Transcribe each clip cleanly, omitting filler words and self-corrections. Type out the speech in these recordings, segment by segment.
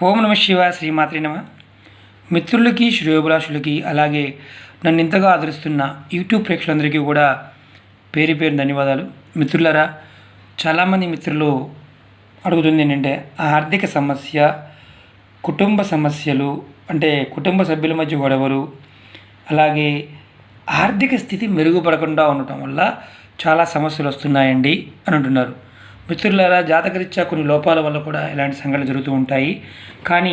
ఓం నమ శివాయ, శ్రీమాత్రే నమ. మిత్రులకి, శ్రేయోభిలాషులకి, అలాగే నన్ను ఇంతగా ఆదరిస్తున్న యూట్యూబ్ ప్రేక్షకులందరికీ కూడా పేరు పేరు ధన్యవాదాలు. మిత్రులారా, చాలామంది మిత్రులు అడుగుతుంది ఏంటంటే ఆర్థిక సమస్య, కుటుంబ సమస్యలు, అంటే కుటుంబ సభ్యుల మధ్య గొడవలు, అలాగే ఆర్థిక స్థితి మెరుగుపడకుండా ఉండటం వల్ల చాలా సమస్యలు వస్తున్నాయండి అని అంటున్నారు. మిత్రులారా, జాతకరీత్యా కొన్ని లోపాల వల్ల కూడా ఇలాంటి సంఘటనలు జరుగుతూ ఉంటాయి. కానీ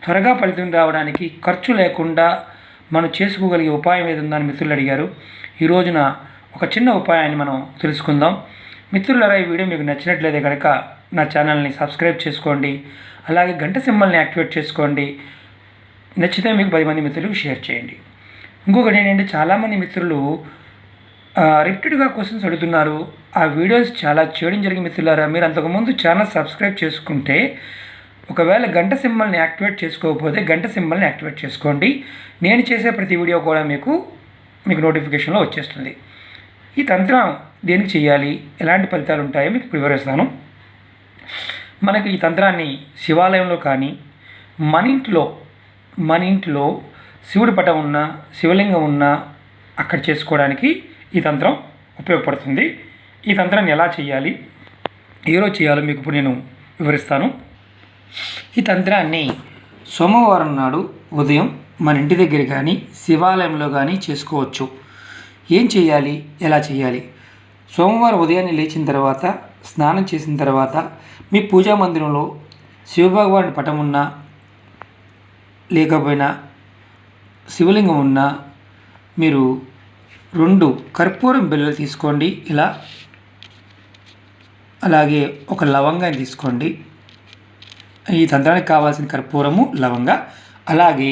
త్వరగా ఫలితం రావడానికి ఖర్చు లేకుండా మనం చేసుకోగలిగే ఉపాయం ఏది ఉందని మిత్రులు అడిగారు. ఈ రోజున ఒక చిన్న ఉపాయాన్ని మనం తెలుసుకుందాం. మిత్రులారా, ఈ వీడియో మీకు నచ్చినట్లయితే కనుక నా ఛానల్ని సబ్స్క్రైబ్ చేసుకోండి, అలాగే గంట సింబల్ని యాక్టివేట్ చేసుకోండి. నచ్చితే మీకు 10 మంది మిత్రులకు షేర్ చేయండి. ఇంకొకటి ఏంటంటే, చాలామంది మిత్రులు రిపీటెడ్గా క్వశ్చన్స్ అడుగుతున్నారు. ఆ వీడియోస్ చాలా చేయడం జరిగింది. మిత్రులారా, మీరు అంతకుముందు ఛానల్ సబ్స్క్రైబ్ చేసుకుంటే, ఒకవేళ గంట సింబల్ని యాక్టివేట్ చేసుకోకపోతే గంట సింబల్ని యాక్టివేట్ చేసుకోండి. నేను చేసే ప్రతి వీడియో కూడా మీకు నోటిఫికేషన్లో వచ్చేస్తుంది. ఈ తంత్రం దేనికి చేయాలి, ఎలాంటి ఫలితాలు ఉంటాయో మీకు వివరిస్తాను. మనకి ఈ తంత్రాన్ని శివాలయంలో కానీ మన ఇంట్లో శివుడి పటం ఉన్నా, శివలింగం ఉన్నా అక్కడ చేసుకోవడానికి ఈ తంత్రం ఉపయోగపడుతుంది. ఈ తంత్రాన్ని ఎలా చేయాలి, ఈరోజు చేయాలో మీకు ఇప్పుడు నేను వివరిస్తాను. ఈ తంత్రాన్ని సోమవారం నాడు ఉదయం మన ఇంటి దగ్గర కానీ శివాలయంలో కానీ చేసుకోవచ్చు. ఏం చేయాలి, ఎలా చేయాలి? సోమవారం ఉదయాన్నే లేచిన తర్వాత, స్నానం చేసిన తర్వాత మీ పూజా మందిరంలో శివభగవానుడి పటం ఉన్నా, లేకపోయినా శివలింగం ఉన్నా, మీరు 2 కర్పూరం బిళ్ళలు తీసుకోండి. ఇలా అలాగే ఒక లవంగాన్ని తీసుకోండి. ఈ తంత్రానికి కావాల్సిన కర్పూరము, లవంగా. అలాగే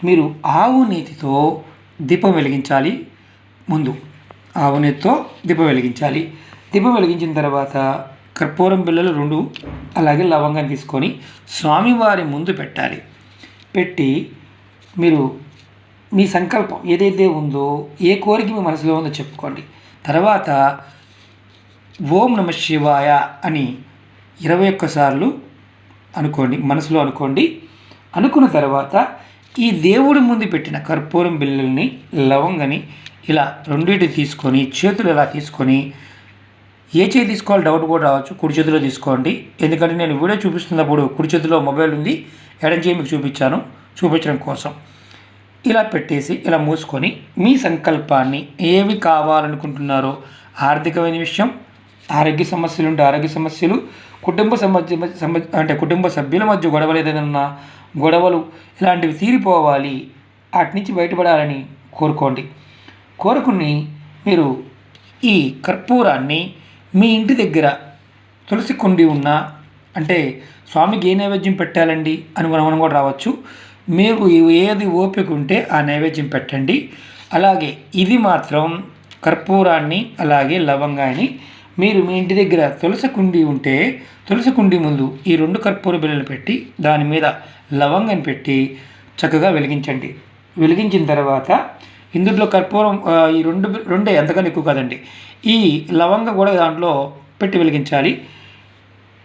మీరు ఆవు నేతితో దీపం వెలిగించాలి. ముందు ఆవు నేతితో దీపం వెలిగించాలి. దీపం వెలిగించిన తర్వాత కర్పూరం బిళ్ళలు 2 అలాగే లవంగాన్ని తీసుకొని స్వామివారి ముందు పెట్టాలి. పెట్టి మీరు మీ సంకల్పం ఏదైతే ఉందో, ఏ కోరిక మీ మనసులో ఉందో చెప్పుకోండి. తర్వాత ఓం నమ శివాయ అని 21 సార్లు అనుకోండి, మనసులో అనుకోండి. అనుకున్న తర్వాత ఈ దేవుడి ముందు పెట్టిన కర్పూరం బిళ్ళల్ని, లవంగని ఇలా రెండింటి తీసుకొని చేతులు ఇలా తీసుకొని, ఏ చేతి తీసుకోవాలి డౌట్ కూడా రావచ్చు, కుడి చేతిలో తీసుకోండి. ఎందుకంటే నేను వీడియో చూపిస్తున్నప్పుడు కుడి చేతిలో మొబైల్ ఉంది, ఎడం చేయి మీకు చూపించడం కోసం. ఇలా పెట్టేసి ఇలా మూసుకొని మీ సంకల్పాన్ని, ఏవి కావాలనుకుంటున్నారో, ఆర్థికమైన విషయం, ఆరోగ్య సమస్యలు ఉంటే ఆరోగ్య సమస్యలు, కుటుంబ సభ్యుల మధ్య గొడవలు ఏదైనా గొడవలు ఇలాంటివి తీరిపోవాలి, వాటి నుంచి బయటపడాలని కోరుకోండి. కోరుకుని మీరు ఈ కర్పూరాన్ని మీ ఇంటి దగ్గర తులసి కుండి ఉన్న, అంటే స్వామికి ఏ నైవేద్యం పెట్టాలండి అని మనం కూడా రావచ్చు. మీకు ఏది ఓపిక ఉంటే ఆ నైవేద్యం పెట్టండి. అలాగే ఇది మాత్రం కర్పూరాన్ని అలాగే లవంగాన్ని మీరు మీ ఇంటి దగ్గర తులసి కుండి ఉంటే తులసి కుండి ముందు ఈ 2 కర్పూర బిళ్ళలు పెట్టి దాని మీద లవంగాన్ని పెట్టి చక్కగా వెలిగించండి. వెలిగించిన తర్వాత ఇందులో కర్పూరం ఈ 2 ఎంతగానో ఎక్కువ కాదండి, ఈ లవంగ కూడా దాంట్లో పెట్టి వెలిగించాలి.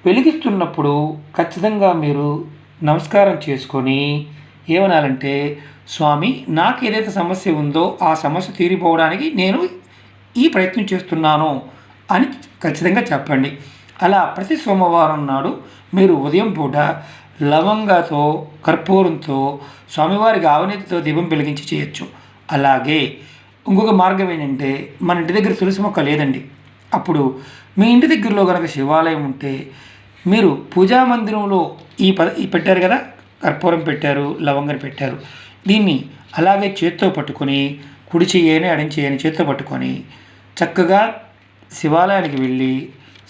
వెలిగిస్తున్నప్పుడు ఖచ్చితంగా మీరు నమస్కారం చేసుకొని ఏమనాలంటే, స్వామి, నాకు ఏదైతే సమస్య ఉందో ఆ సమస్య తీరిపోవడానికి నేను ఈ ప్రయత్నం చేస్తున్నాను అని ఖచ్చితంగా చెప్పండి. అలా ప్రతి సోమవారం నాడు మీరు ఉదయం పూట లవంగాతో, కర్పూరంతో స్వామివారికి ఆవునేతితో దీపం వెలిగించి చేయొచ్చు. అలాగే ఇంకొక మార్గం ఏంటంటే, మన ఇంటి దగ్గర తులసి మొక్క లేదండి, అప్పుడు మీ ఇంటి దగ్గరలో కనుక శివాలయం ఉంటే మీరు పూజా మందిరంలో ఈ పెట్టారు కదా, కర్పూరం పెట్టారు, లవంగం పెట్టారు, దీన్ని అలాగే చేత్తో పట్టుకొని, కుడి చేయని ఎడం చేయని చేత్తో పట్టుకొని చక్కగా శివాలయానికి వెళ్ళి,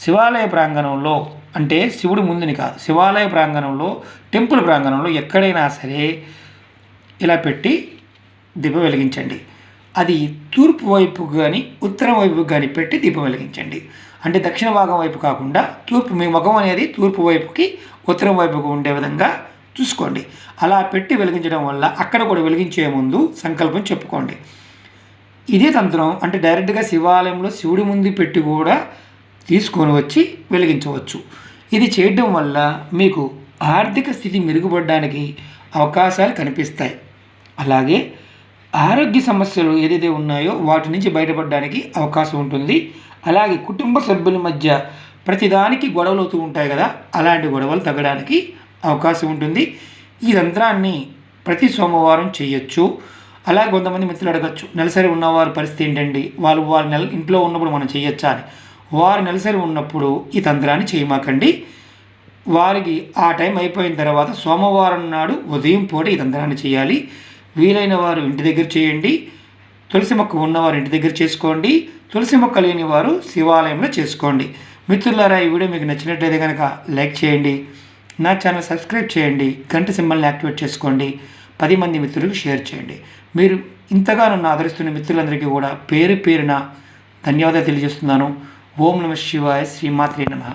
శివాలయ ప్రాంగణంలో, అంటే శివుడి ముందుని కాదు, శివాలయ ప్రాంగణంలో, టెంపుల్ ప్రాంగణంలో ఎక్కడైనా సరే ఇలా పెట్టి దీపం వెలిగించండి. అది తూర్పు వైపు కానీ ఉత్తరం వైపు కానీ పెట్టి దీపం వెలిగించండి. అంటే దక్షిణ భాగం వైపు కాకుండా తూర్పు, మీ ముఖం అనేది తూర్పు వైపుకి ఉత్తరం వైపుకు ఉండే విధంగా చూసుకోండి. అలా పెట్టి వెలిగించడం వల్ల అక్కడ కూడా వెలిగించే ముందు సంకల్పం చెప్పుకోండి. ఇదే తంత్రం అంటే డైరెక్ట్గా శివాలయంలో శివుడి ముందు పెట్టి కూడా తీసుకొని వచ్చి వెలిగించవచ్చు. ఇది చేయడం వల్ల మీకు ఆర్థిక స్థితి మెరుగుపడడానికి అవకాశాలు కనిపిస్తాయి. అలాగే ఆరోగ్య సమస్యలు ఏదైతే ఉన్నాయో వాటి నుంచి బయటపడడానికి అవకాశం ఉంటుంది. అలాగే కుటుంబ సభ్యుల మధ్య ప్రతిదానికి గొడవలు అవుతూ ఉంటాయి కదా, అలాంటి గొడవలు తగ్గడానికి అవకాశం ఉంటుంది. ఈ తంత్రాన్ని ప్రతి సోమవారం చేయొచ్చు. అలాగే కొంతమంది మిత్రులు అడగచ్చు, నెలసరి ఉన్నవారి పరిస్థితి ఏంటండి, వారు ఇంట్లో ఉన్నప్పుడు మనం చేయొచ్చా అని. వారు నెలసరి ఉన్నప్పుడు ఈ తంత్రాన్ని చేయమాకండి. వారికి ఆ టైం అయిపోయిన తర్వాత సోమవారం నాడు ఉదయం పూట ఈ తంత్రాన్ని చేయాలి. వీలైన వారు ఇంటి దగ్గర చేయండి. తులసి మొక్క ఉన్నవారు ఇంటి దగ్గర చేసుకోండి. తులసి మొక్క లేని వారు శివాలయంలో చేసుకోండి. మిత్రులారా, ఈ వీడియో మీకు నచ్చినట్లయితే కనుక లైక్ చేయండి, నా ఛానల్ సబ్స్క్రైబ్ చేయండి, గంట సింబల్ని యాక్టివేట్ చేసుకోండి, 10 మంది మిత్రులకు షేర్ చేయండి. మీరు ఇంతగా నన్ను ఆదరిస్తున్న మిత్రులందరికీ కూడా పేరు పేరున ధన్యవాదాలు తెలియజేస్తున్నాను. ఓం నమః శివాయ. శ్రీమాత్రే నమః.